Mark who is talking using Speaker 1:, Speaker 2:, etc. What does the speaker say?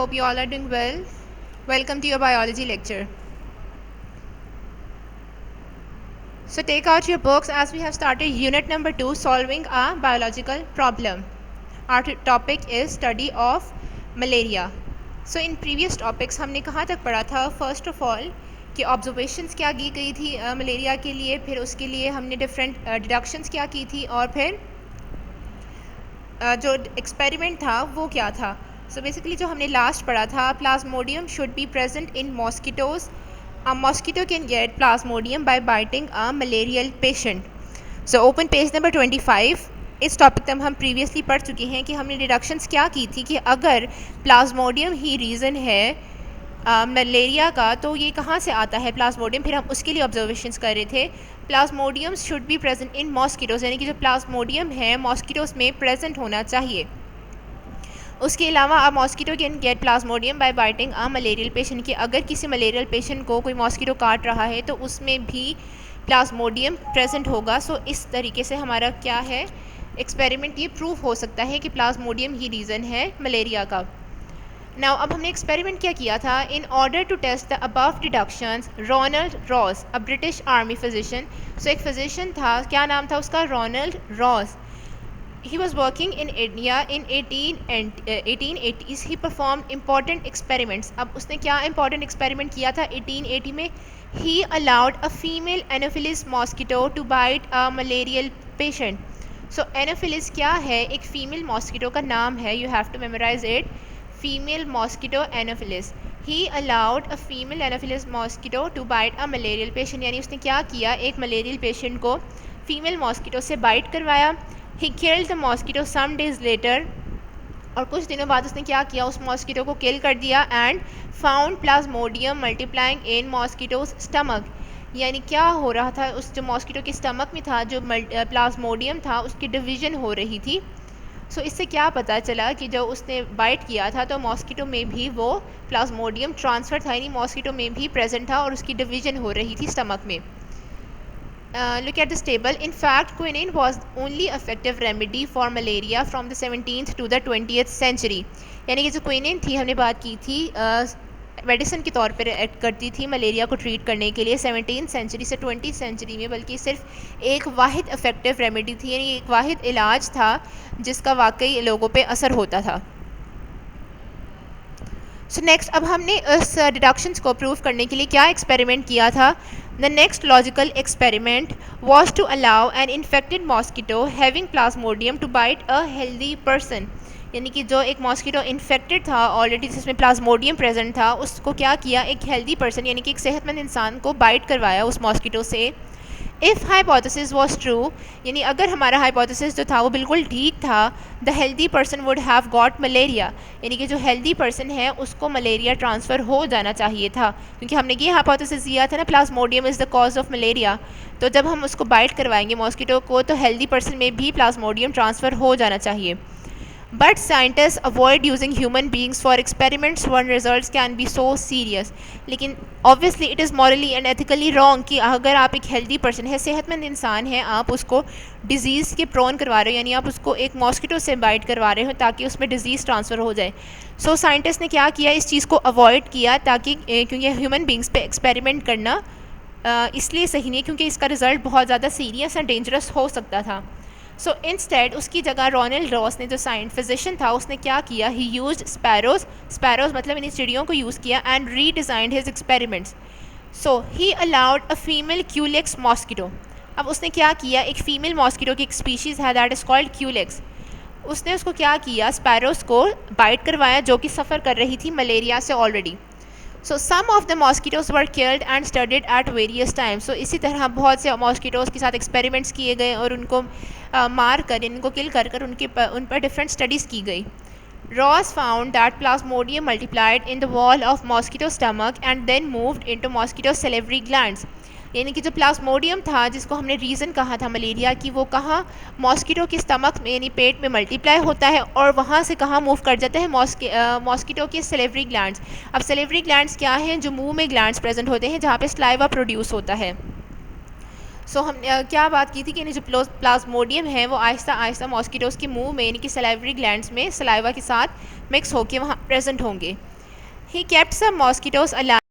Speaker 1: hope you all are doing well. Welcome to your biology lecture. So take out your books as we have started unit number 2, solving a biological problem. Our topic is study of malaria. So in previous topics हमने कहाँ तक पढ़ा था? First of all कि observations क्या की गई थी मलेरिया के लिए, फिर उसके लिए हमने डिफरेंट डिडक्शंस क्या की थी, और फिर जो एक्सपेरिमेंट था वो क्या था. सो बेसिकली जो हमने लास्ट पढ़ा था, Plasmodium should be present in mosquitoes. A mosquito can get plasmodium by biting a malarial patient. So open page number 25. इस टॉपिक तक हम प्रीवियसली पढ़ चुके हैं कि हमने डिडक्शंस क्या की थी कि अगर प्लाज्मोडियम ही रीज़न है मलेरिया का, तो ये कहाँ से आता है प्लाज्मोडियम. फिर हम उसके लिए ऑब्जर्वेशंस कर रहे थे. Plasmodium should be present in mosquitoes, यानी कि जो प्लाज्मोडियम है मॉस्किटोज में प्रेजेंट होना चाहिए. उसके अलावा a mosquito can get plasmodium by biting a malarial patient, कि अगर किसी मलेरियल पेशेंट को कोई मॉस्किटो काट रहा है तो उसमें भी प्लाज्मोडियम प्रेजेंट होगा. सो इस तरीके से हमारा क्या है एक्सपेरिमेंट, ये प्रूव हो सकता है कि प्लाज्मोडियम ही रीज़न है मलेरिया का. नाउ अब हमने एक्सपेरिमेंट क्या किया था. In order to test the above deductions, Ronald Ross, a British army physician. So एक फिजिशियन था, क्या नाम था उसका, Ronald Ross. He was working in India in 1880s. He performed important experiments. अब उसने क्या important experiment किया था 1880 में. He allowed a female Anopheles mosquito to bite a malarial patient. So Anopheles क्या है, एक female mosquito का नाम है. You have to memorize it. Female mosquito Anopheles. He allowed a female Anopheles mosquito to bite a malarial patient. यानी उसने क्या किया, एक malarial patient को फीमेल मॉस्किटो से बाइट करवाया. He killed the mosquito some days later. और कुछ दिनों बाद उसने क्या किया, उस मॉस्किटो को किल कर दिया. And found Plasmodium multiplying in mosquitoes stomach. यानी क्या हो रहा था, उस जो मॉस्किटो के स्टमक में था जो प्लाज्मोडियम था उसकी डिवीज़न हो रही थी. सो इससे क्या पता चला कि जब उसने बाइट किया था तो मॉस्किटो में भी वो प्लाज्मोडियम ट्रांसफ़र था, यानी मॉस्किटो में भी प्रेजेंट था और उसकी डिवीज़न हो रही थी स्टमक में. Look at this table. In fact, quinine was only effective remedy for malaria from the 17th to the 20th century. यानी कि जो क्विनिन थी, हमने बात की थी, मेडिसिन के तौर पर एक्ट करती थी मलेरिया को ट्रीट करने के लिए 17th सेंचुरी से 20th सेंचुरी में, बल्कि सिर्फ एक वाहिद इफेक्टिव रेमेडी थी, यानी एक वाहिद इलाज था जिसका वाकई लोगों पे असर होता था. सो नेक्स्ट अब हमने इस डिडक्शंस को प्रूव करने के लिए क्या एक्सपेरिमेंट किया था. The next logical experiment was to allow an infected mosquito having plasmodium to bite a healthy person. यानी कि जो एक मॉस्किटो इन्फेक्टेड था ऑलरेडी जिसमें प्लाज्मोडियम प्रेजेंट था, उसको क्या किया, एक हेल्दी पर्सन यानी कि एक सेहतमंद इंसान को बाइट करवाया उस मॉस्किटो से. इफ़ हाइपोथेसिस वॉज ट्रू, यानी अगर हमारा हाइपोथेसिस जो था वो बिल्कुल ठीक था, the healthy person would have got malaria, यानी कि जो हेल्दी पर्सन है उसको मलेरिया ट्रांसफ़र हो जाना चाहिए था, क्योंकि हमने ये हाइपोथेसिस दिया था ना, Plasmodium is the cause of malaria. तो जब हम उसको बाइट करवाएंगे मॉस्किटो को तो हेल्दी पर्सन में भी प्लाज्मोडियम ट्रांसफ़र हो जाना चाहिए. But scientists avoid using human beings for experiments when results can be so serious. लेकिन obviously it is morally and ethically wrong कि अगर आप एक हेल्दी पर्सन है, सेहतमंद इंसान है, आप उसको डिज़ीज़ के प्रोन करवा रहे हो, यानी आप उसको एक मॉस्किटो से बाइट करवा रहे हो ताकि उसमें डिज़ीज़ ट्रांसफ़र हो जाए. सो साइंटिस्ट ने क्या किया, इस चीज़ को अवॉइड किया, ताकि क्योंकि ह्यूमन बींग्स पे एक्सपेरिमेंट करना इसलिए सही नहीं क्योंकि इसका रिज़ल्ट बहुत ज़्यादा सीरियस एंड डेंजरस हो सकता था. सो इंस्टेड उसकी जगह रोनाल्ड रॉस ने, जो फिजिशियन था, उसने क्या किया, ही यूज्ड स्पैरोज मतलब इन चिड़ियों को यूज़ किया, and redesigned his experiments. So he allowed a female culex mosquito. अब उसने क्या किया, एक फ़ीमेल मॉस्किटो की एक स्पीशीज़ है दैट इज़ कॉल्ड क्यूलेक्स. उसने उसको क्या किया, स्पैरोज को बाइट करवाया जो कि सफ़र कर रही थी मलेरिया से already. So some of the mosquitoes were killed and studied at various times. So इसी तरह बहुत से मॉस्किटोज़ के साथ एक्सपेरिमेंट्स किए गए और उनको मार कर, इनको किल कर कर उन पर डिफरेंट स्टडीज़ की गई. Ross found that plasmodium multiplied in the wall of mosquito stomach and then moved into mosquito salivary glands. यानी कि जो प्लाज्मोडियम था, जिसको हमने रीज़न कहा था मलेरिया की, वो कहाँ, मॉस्किटो के स्टमक में यानी पेट में मल्टीप्लाई होता है और वहाँ से कहाँ मूव कर जाते हैं, मॉस्किटो के सेलेवरी ग्लैंड्स. अब सेलेवरी ग्लैंड्स क्या हैं, जो मुंह में ग्लैंड्स प्रेजेंट होते हैं जहाँ पे स्लाइवा प्रोड्यूस होता है. सो हम क्या बात की थी कि जो प्लाज्मोडियम है वो आहिस्ता आहिस्ता मॉस्किटोज़ के मुंह में यानी कि सलाइवरी ग्लैंड्स में सलाइवा के साथ मिक्स होकर वहाँ प्रेजेंट होंगे. He kept some mosquitoes alive.